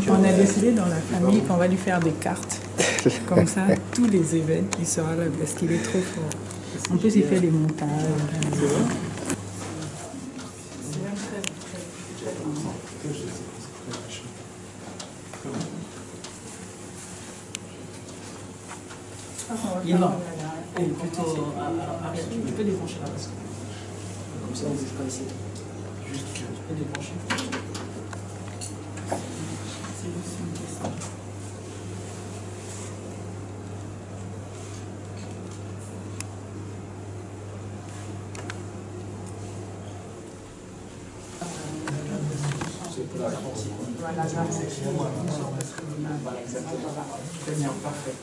On a décidé dans la famille qu'on va lui faire des cartes. Comme ça, tous les événements, il sera là parce qu'il est trop fort. En plus, il fait des montages. Il va. Et plutôt arrière, tu peux débrancher là parce que comme ça on ne bouge pas ici. Juste tu peux débrancher. C'est juste une question. Voilà, exactement. Parfait.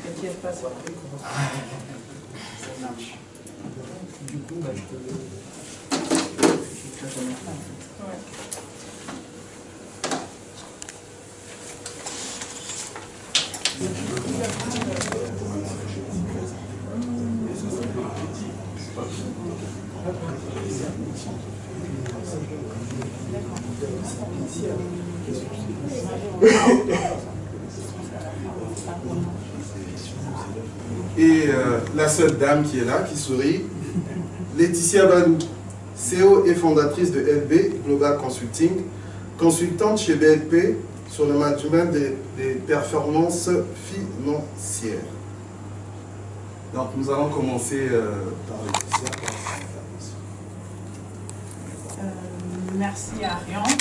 T'inquiète pas, ça marche. Du coup, je te ouais. Et la seule dame qui est là, qui sourit, Laetitia Balou, CEO et fondatrice de LB Global Consulting, consultante chez BLP sur le management des performances financières. Donc nous allons commencer par Laetitia. Merci Ariane.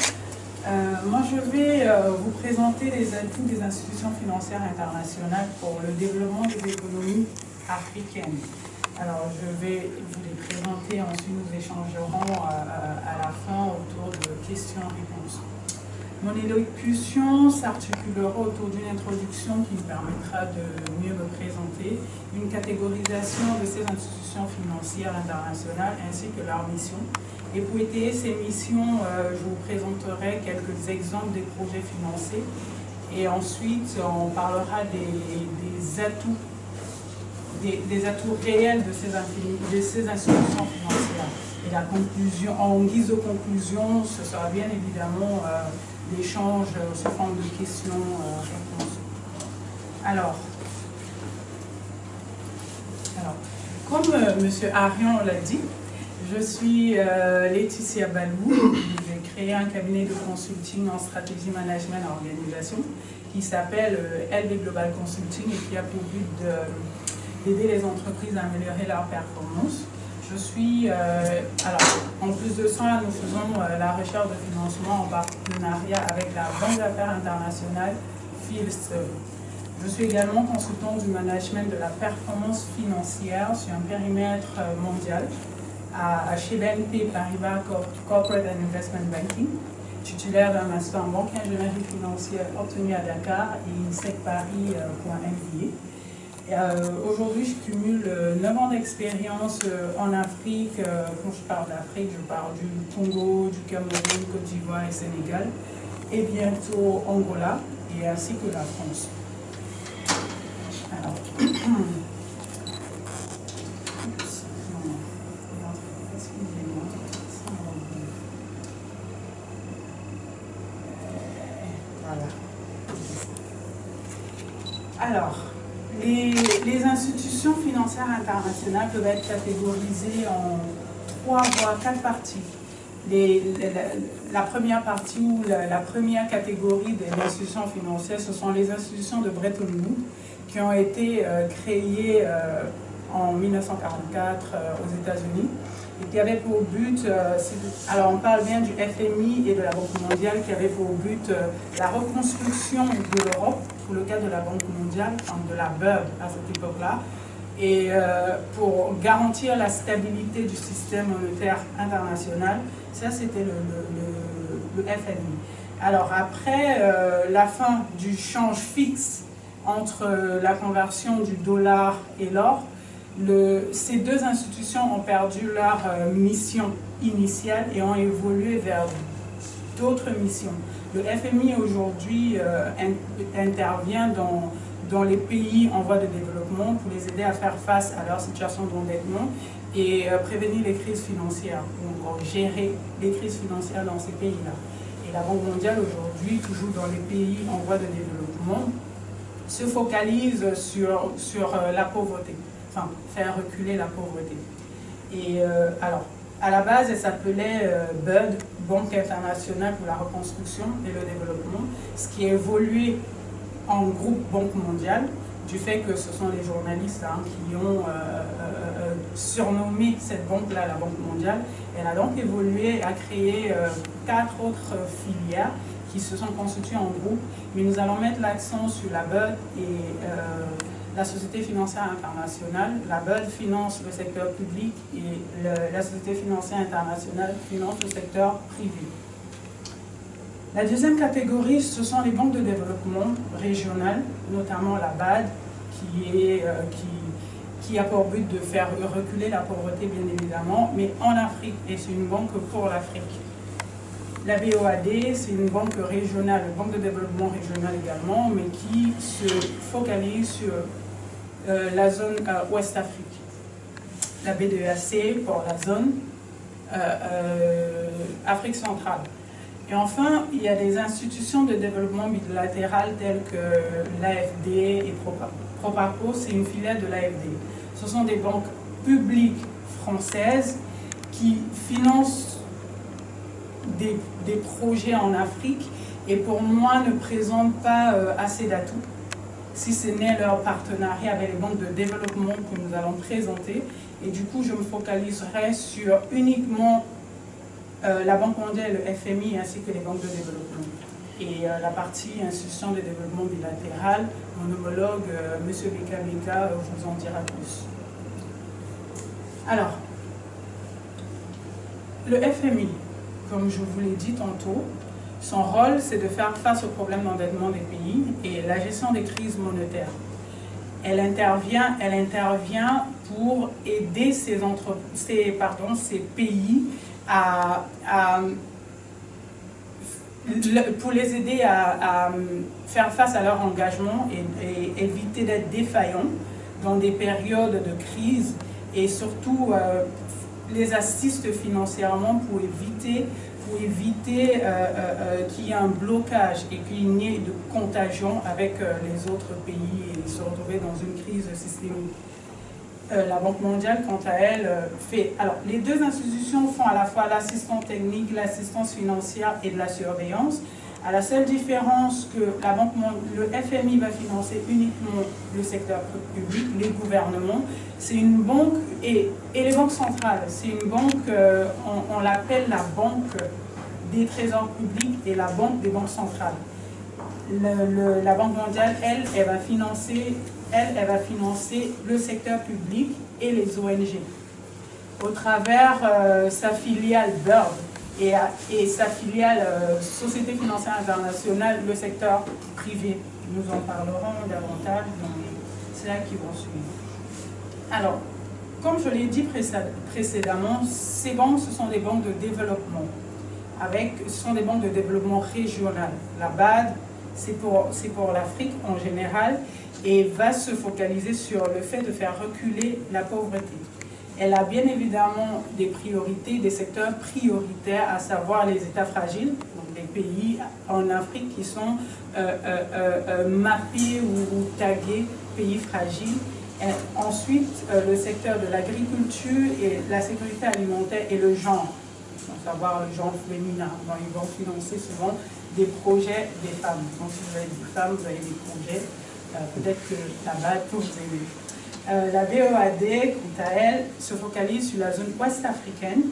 Moi, je vais vous présenter les atouts des institutions financières internationales pour le développement des économies africaines. Alors, je vais vous les présenter, ensuite nous échangerons à la fin autour de questions-réponses. Mon élocution s'articulera autour d'une introduction qui me permettra de mieux me présenter, une catégorisation de ces institutions financières internationales ainsi que leur mission. Et pour étayer ces missions, je vous présenterai quelques exemples des projets financés. Et ensuite, on parlera des atouts réels de ces institutions financières. Et la conclusion, en guise de conclusion, ce sera bien évidemment l'échange sous forme de questions-réponses. Alors, comme M. Arian l'a dit, je suis Laetitia Balou. J'ai créé un cabinet de consulting en stratégie, management et organisation qui s'appelle LB Global Consulting et qui a pour but d'aider les entreprises à améliorer leur performance. Je suis, en plus de ça, nous faisons la recherche de financement en partenariat avec la Banque d'affaires internationale Fieldstone. Je suis également consultant du management de la performance financière sur un périmètre mondial chez BNP Paribas Corporate and Investment Banking, titulaire d'un master en banque et ingénierie financière obtenu à Dakar et INSEC Paris.MBA. Aujourd'hui, je cumule 9 ans d'expérience en Afrique. Quand je parle d'Afrique, je parle du Congo, du Cameroun, Côte d'Ivoire et Sénégal, et bientôt Angola, et ainsi que la France. Alors, Alors, les institutions financières internationales peuvent être catégorisées en 3 voire 4 parties. La première partie ou la première catégorie des institutions financières, ce sont les institutions de Bretton Woods qui ont été créées en 1944 aux États-Unis et qui avaient pour but, alors on parle bien du FMI et de la Banque mondiale, qui avaient pour but la reconstruction de l'Europe pour le cas de la Banque mondiale, de la BERD à cette époque-là, et pour garantir la stabilité du système monétaire international. Ça, c'était le FMI. Alors après la fin du change fixe entre la conversion du dollar et l'or, ces deux institutions ont perdu leur mission initiale et ont évolué vers d'autres missions. Le FMI aujourd'hui intervient dans les pays en voie de développement pour les aider à faire face à leur situation d'endettement et prévenir les crises financières, ou gérer les crises financières dans ces pays-là. Et la Banque mondiale aujourd'hui, toujours dans les pays en voie de développement, se focalise sur la pauvreté, enfin faire reculer la pauvreté. Et alors, à la base, elle s'appelait BUD, Banque internationale pour la reconstruction et le développement, ce qui a évolué en groupe Banque mondiale, du fait que ce sont les journalistes qui ont surnommé cette banque-là la Banque mondiale. Elle a donc évolué, a créé 4 autres filières qui se sont constituées en groupe, mais nous allons mettre l'accent sur la BUD et la Société financière internationale. La BUD finance le secteur public et la Société financière internationale finance le secteur privé. La deuxième catégorie, ce sont les banques de développement régionales, notamment la BAD, qui a pour but de faire reculer la pauvreté, bien évidemment, mais en Afrique, et c'est une banque pour l'Afrique. La BOAD, c'est une banque régionale, une banque de développement régionale également, mais qui se focalise sur la zone Ouest-Afrique. La BDAC pour la zone Afrique centrale. Et enfin, il y a des institutions de développement bilatéral telles que l'AFD et Proparco, c'est une filiale de l'AFD. Ce sont des banques publiques françaises qui financent des projets en Afrique et pour moi ne présentent pas assez d'atouts, si ce n'est leur partenariat avec les banques de développement que nous allons présenter. Et du coup, je me focaliserai sur uniquement la Banque mondiale, le FMI ainsi que les banques de développement. Et la partie institution de développement bilatéral, mon homologue, M. Beka, vous en dira plus. Alors, le FMI, comme je vous l'ai dit tantôt, son rôle, c'est de faire face aux problèmes d'endettement des pays et la gestion des crises monétaires. Elle intervient pour aider ces pays pour les aider à faire face à leur engagement et éviter d'être défaillants dans des périodes de crise et surtout les assiste financièrement pour éviter qu'il y ait un blocage et qu'il n'y ait de contagion avec les autres pays et se retrouver dans une crise systémique. La Banque mondiale, quant à elle, fait... Alors, les deux institutions font à la fois l'assistance technique, l'assistance financière et de la surveillance. À la seule différence que le FMI va financer uniquement le secteur public, les gouvernements. C'est une banque, et les banques centrales, c'est une banque, on l'appelle la banque des trésors publics et la banque des banques centrales. La Banque mondiale, elle va financer le secteur public et les ONG au travers sa filiale BIRD et sa filiale Société financière internationale, le secteur privé. Nous en parlerons davantage dans les slides qui vont suivre. Alors, comme je l'ai dit précédemment, ces banques, ce sont des banques de développement. Ce sont des banques de développement régionales. La BAD, c'est pour l'Afrique en général et va se focaliser sur le fait de faire reculer la pauvreté. Elle a bien évidemment des priorités, des secteurs prioritaires, à savoir les États fragiles, donc les pays en Afrique qui sont mappés ou tagués pays fragiles. Et ensuite, le secteur de l'agriculture et la sécurité alimentaire et le genre, à savoir le genre féminin. Donc, ils vont financer souvent des projets des femmes. Donc, si vous avez des femmes, vous avez des projets, peut-être que là-bas, peut vous aider. La BOAD, quant à elle, se focalise sur la zone ouest africaine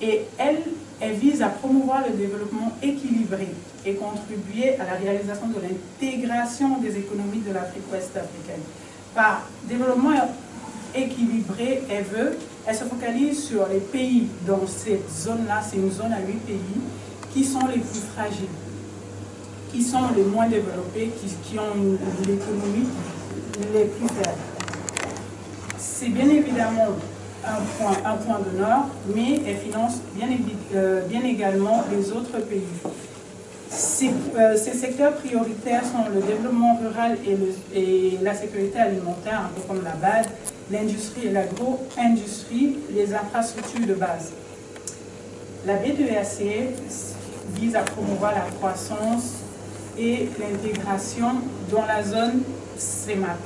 et elle vise à promouvoir le développement équilibré et contribuer à la réalisation de l'intégration des économies de l'Afrique ouest africaine. Par développement équilibré, elle se focalise sur les pays dans cette zone-là, c'est une zone à 8 pays, qui sont les plus fragiles, qui sont les moins développés, qui ont l'économie les plus faibles. C'est bien évidemment un point d'honneur, mais elle finance bien également les autres pays. Ces secteurs prioritaires sont le développement rural et la sécurité alimentaire, un peu comme la BAD, l'industrie et l'agro-industrie, les infrastructures de base. La B2AC vise à promouvoir la croissance et l'intégration dans la zone CEMAC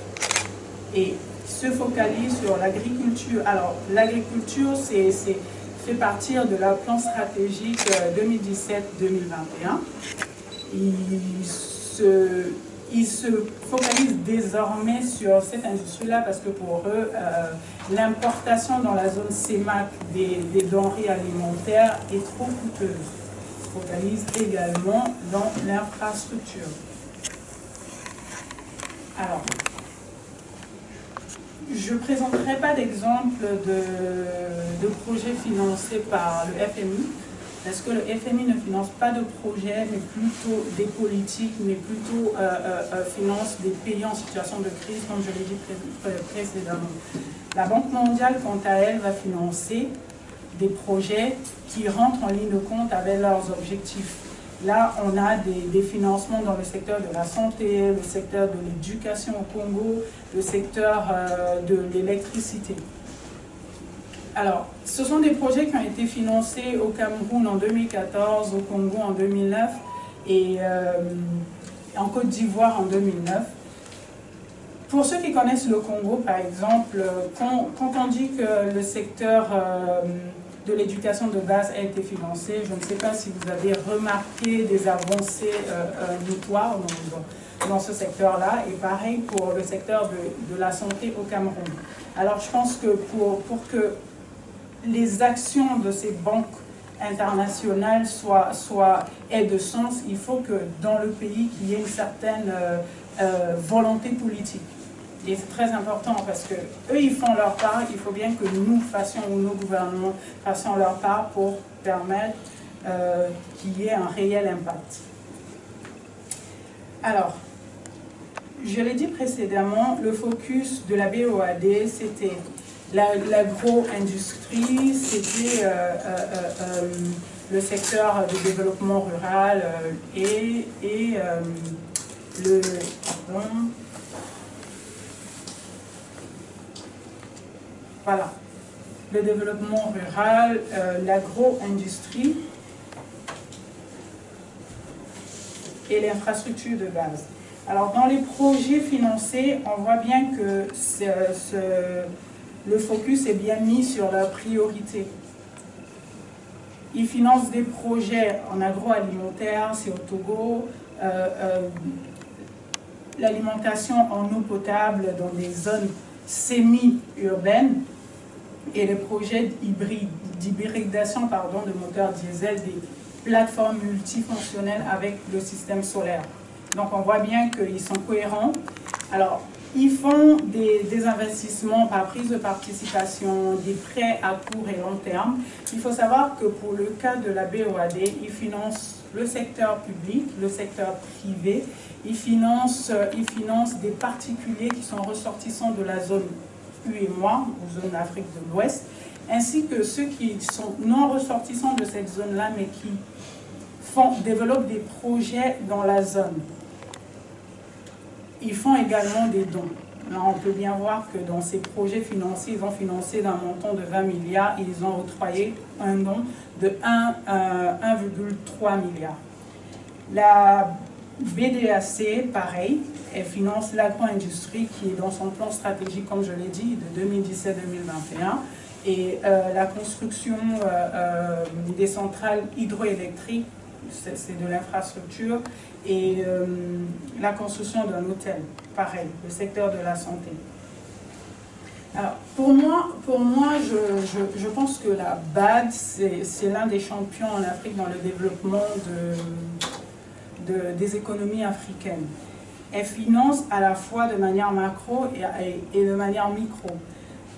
et se focalise sur l'agriculture. Alors, l'agriculture, fait partir de leur plan stratégique 2017-2021. Ils se focalisent désormais sur cette industrie-là parce que pour eux, l'importation dans la zone CEMAC des denrées alimentaires est trop coûteuse. Ils se focalisent également dans l'infrastructure. Alors, je ne présenterai pas d'exemple de projets financés par le FMI, parce que le FMI ne finance pas de projets, mais plutôt des politiques, mais plutôt finance des pays en situation de crise, comme je l'ai dit précédemment. La Banque mondiale, quant à elle, va financer des projets qui rentrent en ligne de compte avec leurs objectifs. Là, on a des financements dans le secteur de la santé, le secteur de l'éducation au Congo, le secteur de l'électricité. Alors, ce sont des projets qui ont été financés au Cameroun en 2014, au Congo en 2009 et en Côte d'Ivoire en 2009. Pour ceux qui connaissent le Congo, par exemple, quand on dit que le secteur de l'éducation de base a été financé, je ne sais pas si vous avez remarqué des avancées notoires dans ce secteur-là, et pareil pour le secteur de la santé au Cameroun. Alors je pense que pour que les actions de ces banques internationales aient de sens, il faut que dans le pays, qu'il y ait une certaine volonté politique. Et c'est très important parce que eux, ils font leur part, il faut bien que nous fassions, ou nos gouvernements fassions leur part pour permettre qu'il y ait un réel impact. Alors, je l'ai dit précédemment, le focus de la BOAD, c'était l'agro-industrie, c'était le secteur de développement rural voilà, le développement rural, l'agro-industrie et l'infrastructure de base. Alors, dans les projets financés, on voit bien que le focus est bien mis sur la priorité. Ils financent des projets en agroalimentaire, c'est au Togo, l'alimentation en eau potable dans des zones semi-urbaines et les projets d'hybridation de moteurs diesel des plateformes multifonctionnelles avec le système solaire. Donc on voit bien qu'ils sont cohérents. Alors, ils font des investissements par prise de participation, des prêts à court et long terme. Il faut savoir que pour le cas de la BOAD, ils financent le secteur public, le secteur privé. Ils financent des particuliers qui sont ressortissants de la zone UEMOA, ou zone Afrique de l'Ouest, ainsi que ceux qui sont non ressortissants de cette zone-là, mais qui développent des projets dans la zone. Ils font également des dons. Là, on peut bien voir que dans ces projets financiers, ils ont financé d'un montant de 20 milliards et ils ont octroyé un don de 1,3 milliard. La BDAC, pareil, elle finance l'agro-industrie qui est dans son plan stratégique, comme je l'ai dit, de 2017-2021 et la construction des centrales hydroélectriques, c'est de l'infrastructure, et la construction d'un hôtel, pareil, le secteur de la santé. Alors, pour moi je pense que la BAD, c'est l'un des champions en Afrique dans le développement des économies africaines. Elle finance à la fois de manière macro et de manière micro.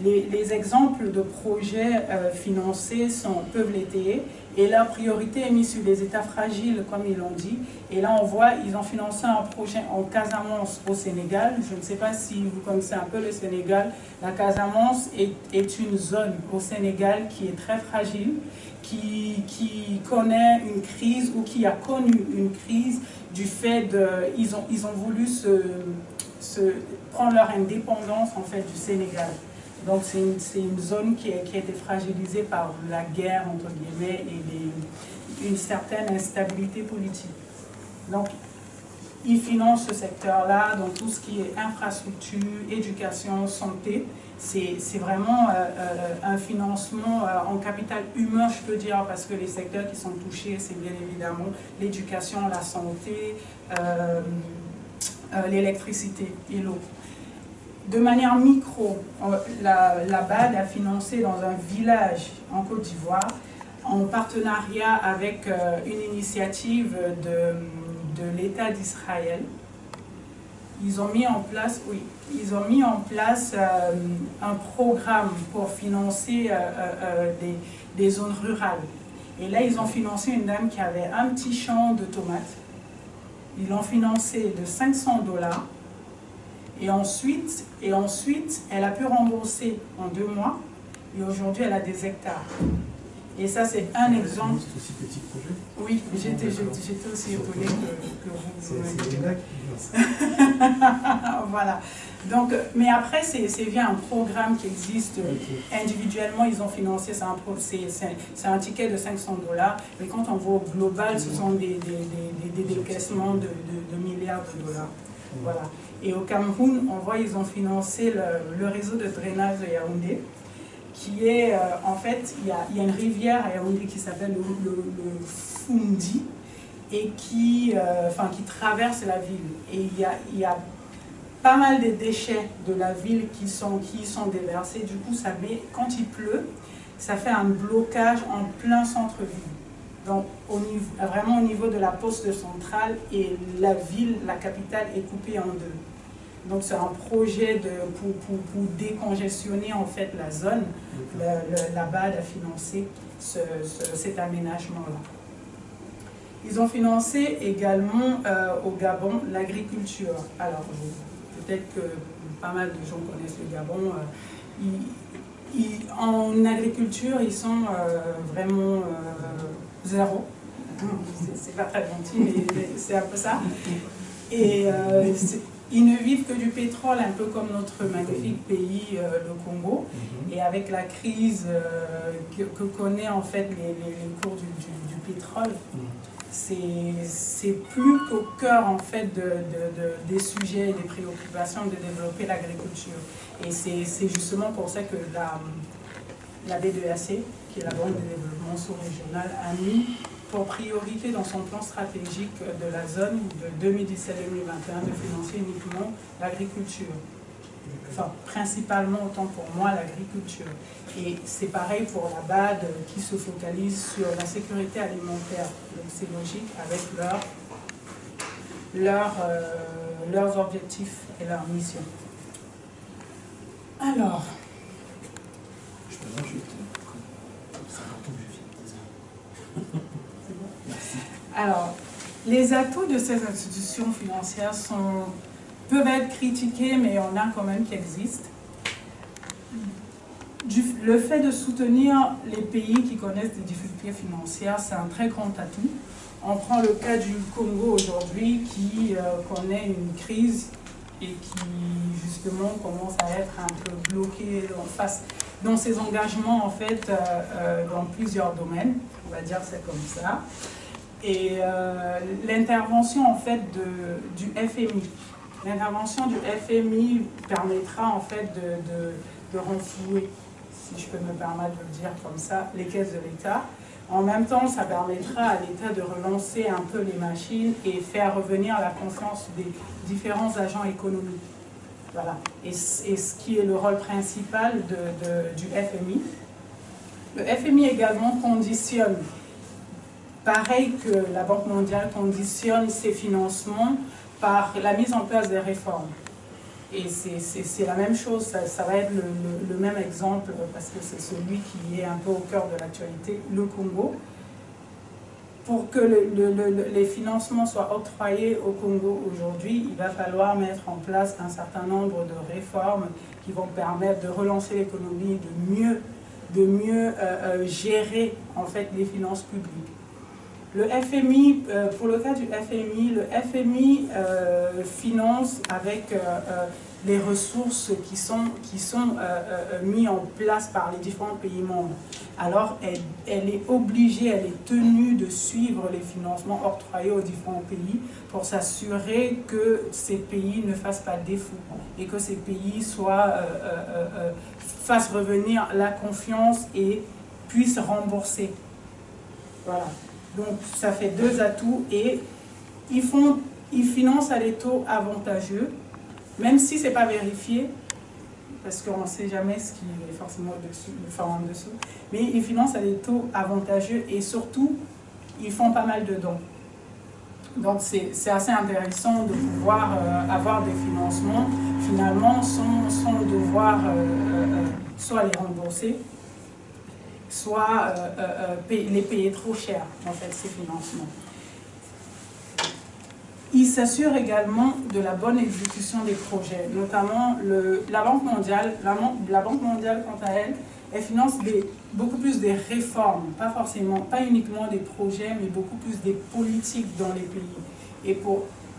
Les exemples de projets financés peuvent l'étayer. Et leur priorité est mise sur les États fragiles, comme ils l'ont dit. Et là, on voit, ils ont financé un projet en Casamance au Sénégal. Je ne sais pas si vous connaissez un peu le Sénégal. La Casamance est une zone au Sénégal qui est très fragile, qui connaît une crise ou qui a connu une crise du fait de... Ils ont voulu prendre leur indépendance en fait du Sénégal. Donc c'est une zone qui a été fragilisée par la guerre, entre guillemets, et une certaine instabilité politique. Donc, ils financent ce secteur-là, dans tout ce qui est infrastructure, éducation, santé. C'est vraiment un financement en capital humain, je peux dire, parce que les secteurs qui sont touchés, c'est bien évidemment l'éducation, la santé, l'électricité et l'eau. De manière micro, la BAD a financé dans un village en Côte d'Ivoire, en partenariat avec une initiative de l'État d'Israël. Ils ont mis en place, un programme pour financer des zones rurales. Et là, ils ont financé une dame qui avait un petit champ de tomates. Ils l'ont financé de $500. Et ensuite, elle a pu rembourser en 2 mois. Et aujourd'hui, elle a des hectares. Et ça, c'est un exemple. C'est aussi petit projet. Oui, j'étais aussi étonnée que vous C'est une blague. Voilà. Donc, mais après, c'est via un programme qui existe individuellement. Ils ont financé, c'est un ticket de $500. Mais quand on voit au global, ce sont des décaissements de milliards de dollars. Voilà. Et au Cameroun, on voit ils ont financé le réseau de drainage de Yaoundé, qui est, en fait, il y a une rivière à Yaoundé qui s'appelle le Fundi, et qui traverse la ville. Et il y a pas mal de déchets de la ville qui sont déversés. Du coup, quand il pleut, ça fait un blocage en plein centre-ville. Donc, vraiment au niveau de la poste centrale, et la ville, la capitale, est coupée en 2. Donc, c'est un projet pour décongestionner en fait la zone. La BAD a financé cet aménagement-là. Ils ont financé également au Gabon l'agriculture. Alors, peut-être que pas mal de gens connaissent le Gabon. En agriculture, ils sont vraiment zéro. C'est pas très gentil, mais c'est un peu ça. Et ils ne vivent que du pétrole, un peu comme notre magnifique pays, le Congo. Et avec la crise que connaît en fait les cours du pétrole, c'est plus qu'au cœur en fait des sujets et des préoccupations de développer l'agriculture. Et c'est justement pour ça que la B2AC, qui est la Banque de développement sous-régional, a mis pour priorité dans son plan stratégique de la zone de 2017-2021 de financer uniquement l'agriculture. Enfin, principalement, autant pour moi, l'agriculture. Et c'est pareil pour la BAD qui se focalise sur la sécurité alimentaire. Donc c'est logique avec leurs objectifs et leurs missions. Alors, les atouts de ces institutions financières peuvent être critiqués, mais il y en a quand même qui existent. Le fait de soutenir les pays qui connaissent des difficultés financières, c'est un très grand atout. On prend le cas du Congo aujourd'hui qui connaît une crise et qui justement commence à être un peu bloqué dans ses engagements en fait dans plusieurs domaines, on va dire c'est comme ça. Et l'intervention en fait du FMI. L'intervention du FMI permettra en fait de renflouer, si je peux me permettre de le dire comme ça, les caisses de l'État. En même temps, ça permettra à l'État de relancer un peu les machines et faire revenir la confiance des différents agents économiques. Voilà. Et ce qui est le rôle principal du FMI. Le FMI également conditionne, pareil que la Banque mondiale conditionne ses financements par la mise en place des réformes. Et c'est la même chose, ça va être le même exemple parce que c'est celui qui est un peu au cœur de l'actualité, le Congo. pour que les financements soient octroyés au Congo aujourd'hui, il va falloir mettre en place un certain nombre de réformes qui vont permettre de relancer l'économie, de mieux gérer en fait les finances publiques. Le FMI, pour le cas du FMI, le FMI finance avec les ressources qui sont mises en place par les différents pays membres. Alors, elle est obligée, elle est tenue de suivre les financements octroyés aux différents pays pour s'assurer que ces pays ne fassent pas défaut et que ces pays fassent revenir la confiance et puissent rembourser. Voilà. Donc, ça fait deux atouts et ils financent à des taux avantageux, même si ce n'est pas vérifié, parce qu'on ne sait jamais ce qui est forcément au-dessus, enfin en dessous, mais ils financent à des taux avantageux et surtout, ils font pas mal de dons. Donc, c'est assez intéressant de pouvoir avoir des financements, finalement, sans devoir soit les rembourser, soit les payer trop cher, en fait, ces financements. Il s'assure également de la bonne exécution des projets, notamment la Banque mondiale. La Banque mondiale, quant à elle, elle finance beaucoup plus des réformes, pas uniquement des projets, mais beaucoup plus des politiques dans les pays.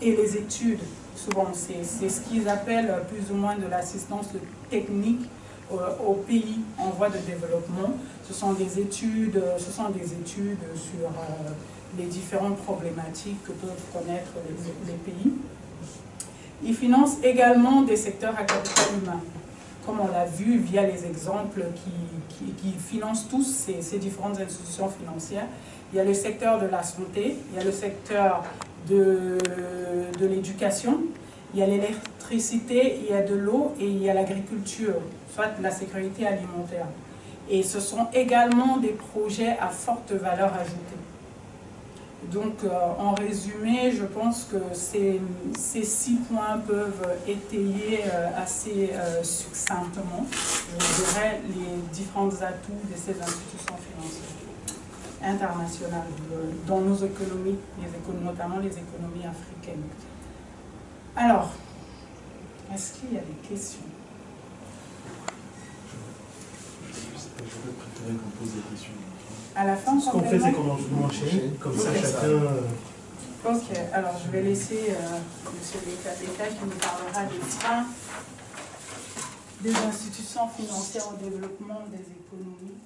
Et les études, souvent, c'est ce qu'ils appellent plus ou moins de l'assistance technique aux pays en voie de développement. Ce sont des études sur les différentes problématiques que peuvent connaître les pays. Ils financent également des secteurs à capital humain, comme on l'a vu via les exemples qui financent tous ces différentes institutions financières. Il y a le secteur de la santé, il y a le secteur de l'éducation, il y a l'électricité, il y a de l'eau et il y a l'agriculture, soit la sécurité alimentaire. Et ce sont également des projets à forte valeur ajoutée. Donc, en résumé, je pense que ces 6 points peuvent étayer assez succinctement, je dirais, les différents atouts de ces institutions financières internationales dans nos économies, notamment les économies africaines. Alors, est-ce qu'il y a des questions? J'aurais préféré qu'on pose des questions. À la fin, ce qu'on fait, c'est qu'on enchaîne, comme ça chacun... Ok, alors je vais laisser M. Lekabeka qui nous parlera des freins des institutions financières au développement des économies.